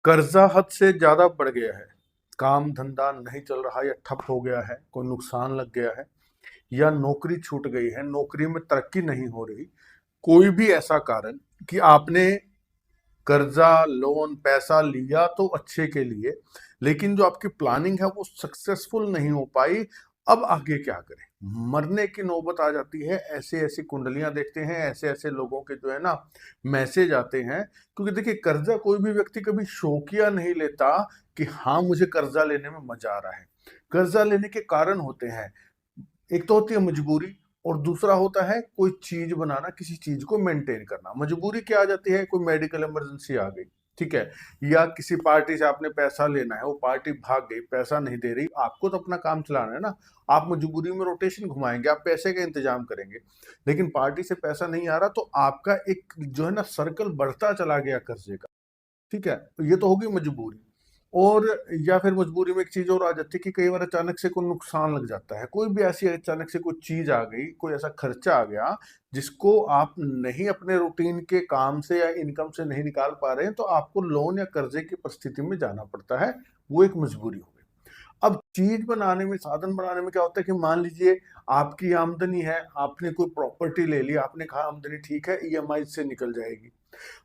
कर्जा हद से ज्यादा बढ़ गया है, काम धंधा नहीं चल रहा या ठप हो गया है, कोई नुकसान लग गया है या नौकरी छूट गई है, नौकरी में तरक्की नहीं हो रही, कोई भी ऐसा कारण कि आपने कर्जा लोन पैसा लिया तो अच्छे के लिए, लेकिन जो आपकी प्लानिंग है वो सक्सेसफुल नहीं हो पाई। अब आगे क्या करें, मरने की नौबत आ जाती है। ऐसे ऐसी कुंडलियां देखते हैं, ऐसे ऐसे लोगों के जो है ना मैसेज आते हैं। क्योंकि देखिए, कर्जा कोई भी व्यक्ति कभी शौकिया नहीं लेता कि हाँ मुझे कर्जा लेने में मजा आ रहा है। कर्जा लेने के कारण होते हैं, एक तो होती है मजबूरी और दूसरा होता है कोई चीज बनाना, किसी चीज को मेंटेन करना। मजबूरी क्या आ जाती है, कोई मेडिकल इमरजेंसी आ गई, ठीक है, या किसी पार्टी से आपने पैसा लेना है, वो पार्टी भाग गई, पैसा नहीं दे रही, आपको तो अपना काम चलाना है ना। आप मजबूरी में रोटेशन घुमाएंगे, आप पैसे का इंतजाम करेंगे, लेकिन पार्टी से पैसा नहीं आ रहा तो आपका एक जो है ना सर्कल बढ़ता चला गया कर्जे का, ठीक है। तो ये तो होगी मजबूरी। और या फिर मजबूरी में एक चीज और आ जाती है कि कई बार अचानक से कोई नुकसान लग जाता है, कोई भी ऐसी अचानक से कोई चीज आ गई, कोई ऐसा खर्चा आ गया जिसको आप नहीं अपने रूटीन के काम से या इनकम से नहीं निकाल पा रहे हैं, तो आपको लोन या कर्जे की परिस्थिति में जाना पड़ता है। वो एक मजबूरी हो गई। अब चीज बनाने में, साधन बनाने में क्या होता है कि मान लीजिए आपकी आमदनी है, आपने कोई प्रॉपर्टी ले ली, आपने कहा आमदनी ठीक है, ईएमआई से निकल जाएगी।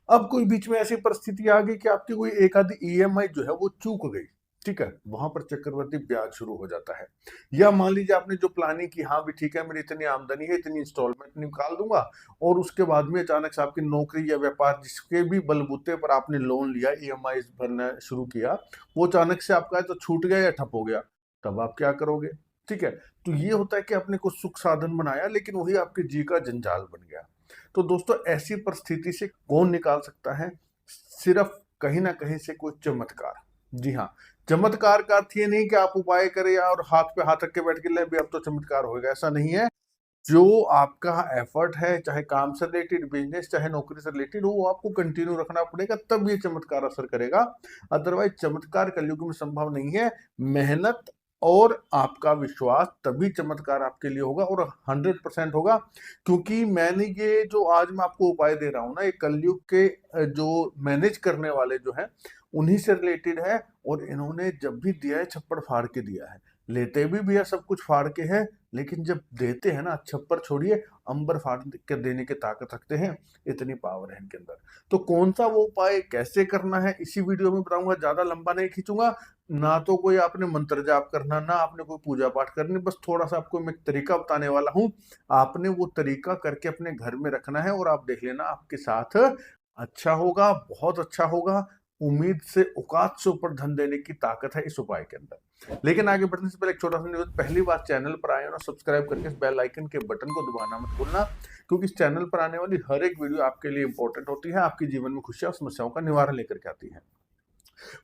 अब कोई बीच में ऐसी परिस्थिति आ गई कि आपकी कोई एक आधी ईएमआई जो है वो चूक गई, ठीक है, वहां पर चक्रवृद्धि ब्याज शुरू हो जाता है। या मान लीजिए आपने जो प्लानिंग की, हाँ भी ठीक है मेरी इतनी आमदनी है, इतनी इंस्टॉलमेंट निकाल दूंगा, और उसके बाद में अचानक से आपकी नौकरी या व्यापार जिसके भी बलबूते पर आपने लोन लिया, ईएमआई भरना शुरू किया, वो अचानक से आपका तो छूट गया या ठप हो गया, तब आप क्या करोगे? ठीक है। तो ये होता है कि आपने कुछ सुख साधन बनाया, लेकिन वही आपके जी का जंजाल बन गया। तो दोस्तों, ऐसी परिस्थिति से कौन निकाल सकता है? सिर्फ कहीं ना कहीं से कोई चमत्कार। जी हाँ, चमत्कार का अर्थ ये नहीं कि आप उपाय करें और हाथ पे हाथ रख के बैठ के ले भी अब तो चमत्कार होगा, ऐसा नहीं है। जो आपका एफर्ट है, चाहे काम से रिलेटेड, बिजनेस, चाहे नौकरी से रिलेटेड, वो आपको कंटिन्यू रखना पड़ेगा, तब ये चमत्कार असर करेगा। अदरवाइज चमत्कार कलयुग में संभव नहीं है। मेहनत और आपका विश्वास, तभी चमत्कार आपके लिए होगा, और 100% होगा। क्योंकि मैंने ये जो आज मैं आपको उपाय दे रहा हूं ना, ये कलयुग के जो मैनेज करने वाले जो हैं उन्हीं से रिलेटेड है। और इन्होंने जब भी दिया है छप्पड़ फाड़ के दिया है। लेते भी भैया सब कुछ फाड़ के है, लेकिन जब देते हैं ना, छप्पर छोड़िए, अंबर फाड़ के देने की ताकत रखते हैं। इतनी पावर है इनके अंदर। तो कौन सा वो उपाय कैसे करना है, इसी वीडियो में बताऊंगा, ज्यादा लंबा नहीं खींचूंगा। ना तो कोई आपने मंत्र जाप करना, ना आपने कोई पूजा पाठ करनी, बस थोड़ा सा आपको मैं तरीका बताने वाला हूं। आपने वो तरीका करके अपने घर में रखना है, और आप देख लेना आपके साथ अच्छा होगा, बहुत अच्छा होगा। उम्मीद से, औकात से ऊपर धन देने की ताकत है इस उपाय के अंदर। लेकिन आगे बढ़ने से पहले एक छोटा सा निवेदन, पहली बार चैनल पर आए हो ना, सब्सक्राइब करके इस बेल आइकन के बटन को दबाना मत भूलना, क्योंकि इस चैनल पर आने वाली हर एक वीडियो आपके लिए इंपॉर्टेंट होती है, आपके जीवन में खुशियां और समस्याओं का निवारण लेकर के आती है।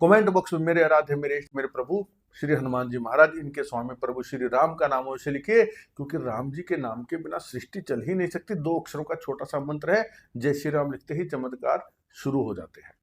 कमेंट बॉक्स में मेरे आराध्य, मेरे इष्ट, मेरे प्रभु श्री हनुमान जी महाराज, इनके स्वामी प्रभु श्री राम का नाम अवश्य लिखिए, क्योंकि राम जी के नाम के बिना सृष्टि चल ही नहीं सकती। 2 अक्षरों का छोटा सा मंत्र है, जय श्री राम लिखते ही चमत्कार शुरू हो जाते हैं।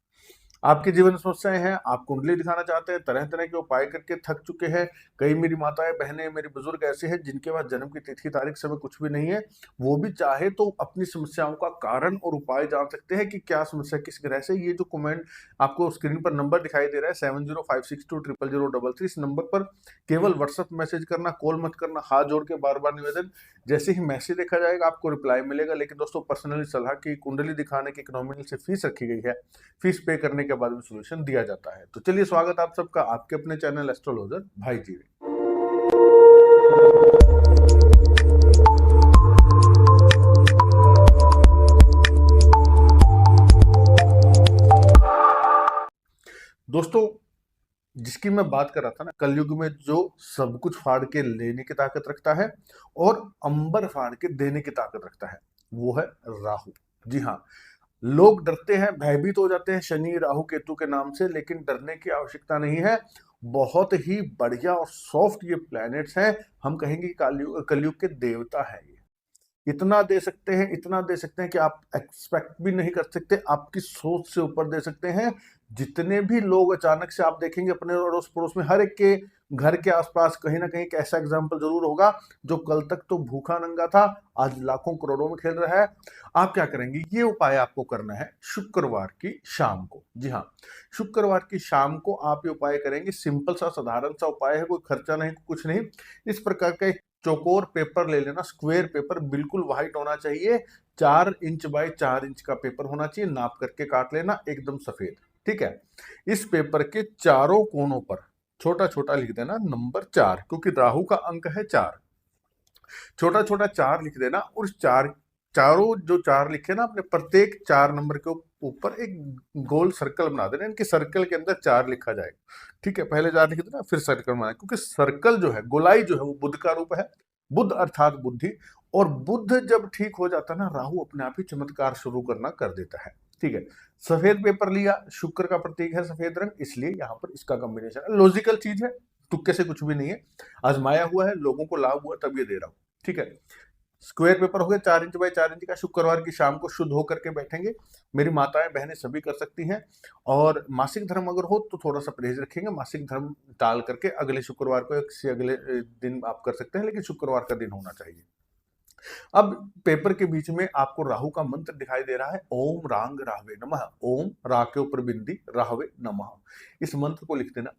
आपके जीवन में समस्याएं हैं, आप कुंडली दिखाना चाहते हैं, तरह तरह के उपाय करके थक चुके हैं। कई मेरी माताएं, बहनें, मेरे बुजुर्ग ऐसे हैं जिनके पास जन्म की तिथि, तारीख, समय कुछ भी नहीं है। वो भी चाहे तो अपनी समस्याओं का कारण और उपाय जान सकते हैं कि क्या समस्या किस ग्रह से। ये जो कमेंट आपको स्क्रीन पर नंबर दिखाई दे रहा है 7056200033, इस नंबर पर केवल व्हाट्सएप मैसेज करना, कॉल मत करना। हाथ जोड़ के बार बार निवेदन, जैसे ही मैसेज देखा जाएगा आपको रिप्लाई मिलेगा। लेकिन दोस्तों, पर्सनली सलाह की, कुंडली दिखाने की एक नॉमिनल से फीस रखी गई है, फीस पे करने के बाद में सॉल्यूशन दिया जाता है। तो चलिए, स्वागत आप सबका आपके अपने चैनल एस्ट्रोलॉजर भाई जी में। दोस्तों, जिसकी मैं बात कर रहा था ना, कलयुग में जो सब कुछ फाड़ के लेने की ताकत रखता है और अंबर फाड़ के देने की ताकत रखता है, वो है राहु। जी हाँ, लोग डरते हैं, भयभीत हो जाते हैं शनि राहु केतु के नाम से, लेकिन डरने की आवश्यकता नहीं है। बहुत ही बढ़िया और सॉफ्ट ये प्लैनेट्स हैं। हम कहेंगे कलयुग के देवता है ये। इतना दे सकते हैं, इतना दे सकते हैं कि आप एक्सपेक्ट भी नहीं कर सकते, आपकी सोच से ऊपर दे सकते हैं। जितने भी लोग अचानक से आप देखेंगे अपने अड़ोस पड़ोस में, हर एक के घर के आसपास कहीं ना कहीं एक ऐसा एग्जाम्पल जरूर होगा जो कल तक तो भूखा नंगा था, आज लाखों करोड़ों में खेल रहा है। आप क्या करेंगे, ये उपाय आपको करना है शुक्रवार की शाम को। जी हाँ, शुक्रवार की शाम को आप ये उपाय करेंगे। सिंपल सा साधारण सा उपाय है, कोई खर्चा नहीं, कुछ नहीं। इस प्रकार का एक चौकोर पेपर ले लेना, स्क्वायर पेपर, बिल्कुल व्हाइट होना चाहिए। 4 इंच बाय 4 इंच का पेपर होना चाहिए, नाप करके काट लेना, एकदम सफेद। ठीक है, इस पेपर के चारों कोनों पर छोटा छोटा लिख देना नंबर 4, क्योंकि राहु का अंक है 4। छोटा छोटा 4 लिख देना, और चारों जो 4 लिखे ना, अपने प्रत्येक 4 नंबर के ऊपर एक गोल सर्कल बना देना, इनके सर्कल के अंदर 4 लिखा जाएगा। ठीक है, पहले 4 लिख देना, फिर सर्कल बनाए, क्योंकि सर्कल जो है, गोलाई जो है, वो बुध का रूप है। बुध अर्थात बुद्धि, और बुध जब ठीक हो जाता है ना, राहु अपने आप ही चमत्कार शुरू करना कर देता है। ठीक है, सफेद पेपर लिया, शुक्र का प्रतीक है सफेद रंग, इसलिए यहाँ पर इसका कॉम्बिनेशन है। लॉजिकल चीज है, तुक्के से कुछ भी नहीं है, आजमाया हुआ है, लोगों को लाभ हुआ, तब ये दे रहा हूं। ठीक है, स्क्वायर पेपर हो गया 4 इंच बाय 4 इंच का, शुक्रवार की शाम को शुद्ध होकर के बैठेंगे। मेरी माताएं बहनें सभी कर सकती हैं। और मासिक धर्म अगर हो तो थोड़ा सा परहेज रखेंगे, मासिक धर्म टाल करके अगले शुक्रवार को या किसी अगले दिन आप कर सकते हैं, लेकिन शुक्रवार का दिन होना चाहिए। अब पेपर के बीच में आपको राहु का मंत्र दिखाई दे रहा है, ओम रांग राहवे नमः। ओम, रा के ऊपर बिंदी, राहवे नमः, इस मंत्र को लिख देना।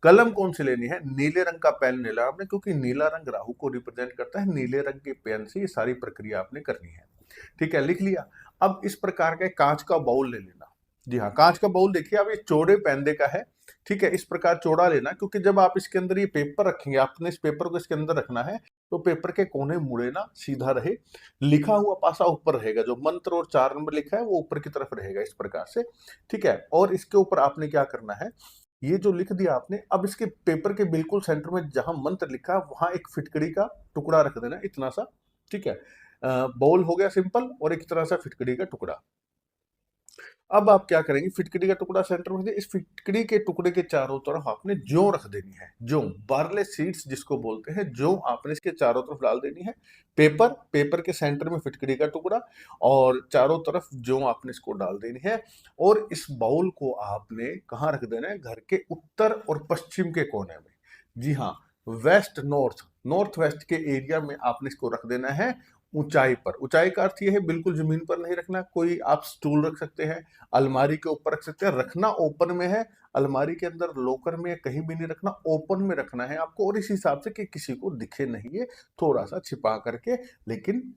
कलम कौन सी लेनी है, नीले रंग का पेन लेना आपने, क्योंकि नीला रंग राहु को रिप्रेजेंट करता है। नीले रंग के पेन से ये सारी प्रक्रिया आपने करनी है। ठीक है, लिख लिया। अब इस प्रकार का कांच का बाउल ले लेना। जी हाँ, कांच का बाउल देखिए, अब ये चौड़े पैंदे का है। ठीक है, इस प्रकार चौड़ा लेना, क्योंकि जब आप इसके अंदर ये पेपर रखेंगे, आपने इस पेपर को इसके अंदर रखना है, तो पेपर के कोने मुड़े ना, सीधा रहे। लिखा हुआ पासा ऊपर रहेगा, जो मंत्र और 4 नंबर लिखा है वो ऊपर की तरफ रहेगा, इस प्रकार से। ठीक है, और इसके ऊपर आपने क्या करना है, ये जो लिख दिया आपने, अब इसके पेपर के बिल्कुल सेंटर में जहां मंत्र लिखा है, वहां एक फिटकड़ी का टुकड़ा रख देना, इतना सा। ठीक है, बॉल हो गया सिंपल, और एक तरह सा फिटकड़ी का टुकड़ा। अब आप क्या करेंगे, फिटकड़ी का टुकड़ा सेंटर में, इस फिटकड़ी के टुकड़े के चारों तरफ आपने जौ रख देनी है। जौ, बार्ले सीड्स जिसको बोलते हैं, जौ आपने इसके चारों तरफ डाल देनी है। पेपर के सेंटर में फिटकड़ी का टुकड़ा, और चारों तरफ जौ आपने इसको डाल देनी है। और इस बाउल को आपने कहाँ रख देना है, घर के उत्तर और पश्चिम के कोने में। जी हाँ, वेस्ट नॉर्थ वेस्ट के एरिया में आपने इसको रख देना है, ऊंचाई पर। ऊंचाई का अर्थ यह है, बिल्कुल जमीन पर नहीं रखना। कोई आप स्टूल रख सकते हैं, अलमारी के ऊपर रख सकते हैं, रखना ओपन में है। अलमारी के अंदर, लॉकर में, कहीं भी नहीं रखना, ओपन में रखना है आपको, और इस हिसाब से कि किसी को दिखे नहीं, ये थोड़ा सा छिपा करके, लेकिन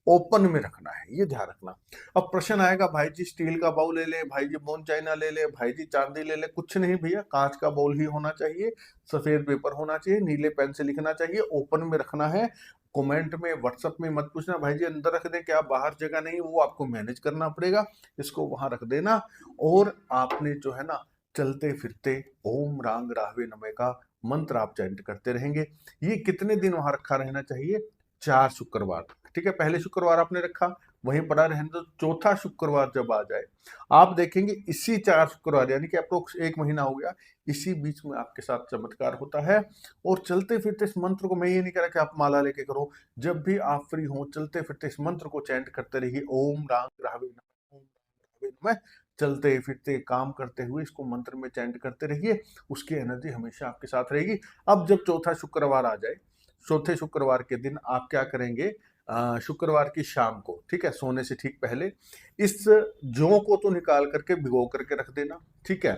ओपन में रखना है, ये ध्यान रखना। अब प्रश्न आएगा, भाई जी स्टील का बाउल ले ले, भाई जी बोन चाइना ले ले, भाई जी चांदी ले ले। कुछ नहीं भैया, कांच का बाउल ही होना चाहिए, सफेद पेपर होना चाहिए, नीले पेन से लिखना चाहिए, ओपन में रखना है। कमेंट में, व्हाट्सएप में मत पूछना भाई जी अंदर रख दें क्या, बाहर जगह नहीं, वो आपको मैनेज करना पड़ेगा, इसको वहां रख देना। और आपने जो है ना, चलते फिरते ओम रांग राहवे नमः का मंत्र आप चैंट करते रहेंगे। ये कितने दिन वहां रखा रहना चाहिए, 4 शुक्रवार। ठीक है, पहले शुक्रवार आपने रखा, वहीं पड़ा रहने दो। चौथा शुक्रवार जब आ जाए, आप देखेंगे इसी 4 शुक्रवार, यानी कि अप्रोक्स 1 महीना हो गया, इसी बीच में आपके साथ चमत्कार होता है। और चलते फिरते इस मंत्र को, मैं ये नहीं कह रहा कि आप माला लेके करो, जब भी आप फ्री हो, चलते फिरते इस मंत्र को चैंट करते रहिए, ओम रांग राहवे नमः, ओम रांग राहवे नमः। चलते फिरते काम करते हुए इसको मंत्र में चैंट करते रहिए, उसकी एनर्जी हमेशा आपके साथ रहेगी। अब जब चौथा शुक्रवार आ जाए, चौथे शुक्रवार के दिन आप क्या करेंगे, शुक्रवार की शाम को, ठीक है, सोने से ठीक पहले, इस जौ को तो निकाल करके भिगो करके रख देना। ठीक है,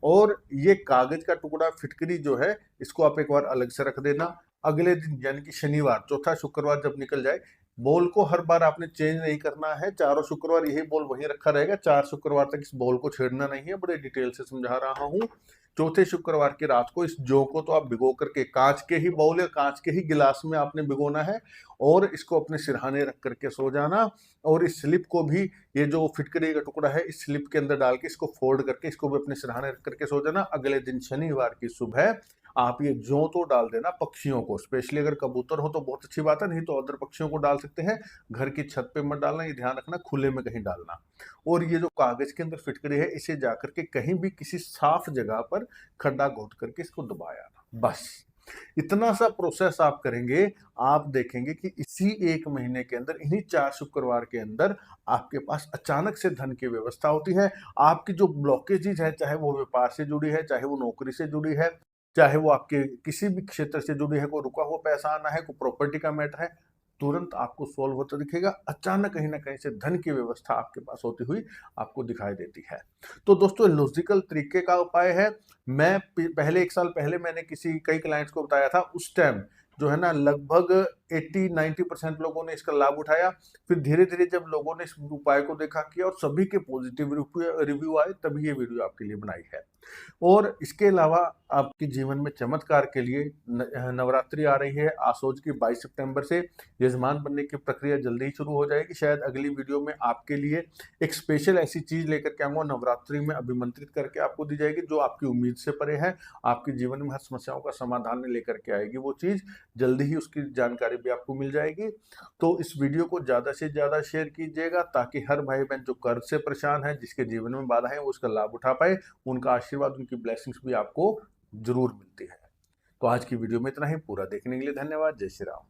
और ये कागज का टुकड़ा, फिटकरी जो है, इसको आप एक बार अलग से रख देना। अगले दिन यानी कि शनिवार, चौथा शुक्रवार जब निकल जाए, बॉल को हर बार आपने चेंज नहीं करना है, चारों शुक्रवार यही बॉल वहीं रखा रहेगा। 4 शुक्रवार तक इस बॉल को छेड़ना नहीं है, बड़े डिटेल से समझा रहा हूं। चौथे शुक्रवार की रात को इस जौ को तो आप भिगो करके, कांच के ही बाउल या कांच के ही गिलास में आपने भिगोना है, और इसको अपने सिरहाने रख करके सो जाना। और इस स्लिप को भी, ये जो फिटकरी का टुकड़ा है, इस स्लिप के अंदर डाल के इसको फोल्ड करके, इसको भी अपने सिरहाने रख करके सो जाना। अगले दिन शनिवार की सुबह आप ये जौ तो डाल देना पक्षियों को, स्पेशली अगर कबूतर हो तो बहुत अच्छी बात है, नहीं तो अदर पक्षियों को डाल सकते हैं। घर की छत पे मत डालना, ये ध्यान रखना, खुले में कहीं डालना। और ये जो कागज के अंदर फिटकरी है, इसे जाकर के कहीं भी किसी साफ जगह पर खड्डा खोद करके इसको दबाया, बस इतना सा प्रोसेस आप करेंगे। आप देखेंगे कि इसी 1 महीने के अंदर, इन्हीं 4 शुक्रवार के अंदर, आपके पास अचानक से धन की व्यवस्था होती है। आपकी जो ब्लॉकेजेज है, चाहे वो व्यापार से जुड़ी है, चाहे वो नौकरी से जुड़ी है, चाहे वो आपके किसी भी क्षेत्र से जुड़ी है, कोई रुका हुआ पैसा आना है, कोई प्रॉपर्टी का मैटर है, तुरंत आपको सॉल्व होता दिखेगा। अचानक कहीं न कहीं से धन की व्यवस्था आपके पास होती हुई आपको दिखाई देती है। तो दोस्तों लॉजिकल तरीके का उपाय है। मैं पहले 1 साल पहले मैंने कई क्लाइंट्स को बताया था, उस टाइम जो है ना लगभग 80-90% लोगों ने इसका लाभ उठाया। फिर धीरे-धीरे जब लोगों ने इस उपाय को देखा, किया और सभी के पॉजिटिव रिव्यू आए, तभी ये वीडियो आपके लिए बनाई है। और इसके अलावा आपके जीवन में चमत्कार के लिए नवरात्रि आ रही है, आसोज की 22 सितंबर से। यजमान बनने की प्रक्रिया जल्दी ही शुरू हो जाएगी। शायद अगली वीडियो में आपके लिए एक स्पेशल ऐसी चीज लेकर के आऊंगा, नवरात्रि में अभिमंत्रित करके आपको दी जाएगी, जो आपकी उम्मीद से परे है, आपके जीवन में हर समस्याओं का समाधान लेकर के आएगी। वो चीज जल्दी ही उसकी जानकारी भी आपको मिल जाएगी। तो इस वीडियो को ज्यादा से ज्यादा शेयर कीजिएगा, ताकि हर भाई बहन जो कर्ज से परेशान है, जिसके जीवन में बाधा है, वो उसका लाभ उठा पाए। उनका आशीर्वाद, उनकी ब्लेसिंग्स भी आपको जरूर मिलती है। तो आज की वीडियो में इतना ही। पूरा देखने के लिए धन्यवाद। जय श्री राम।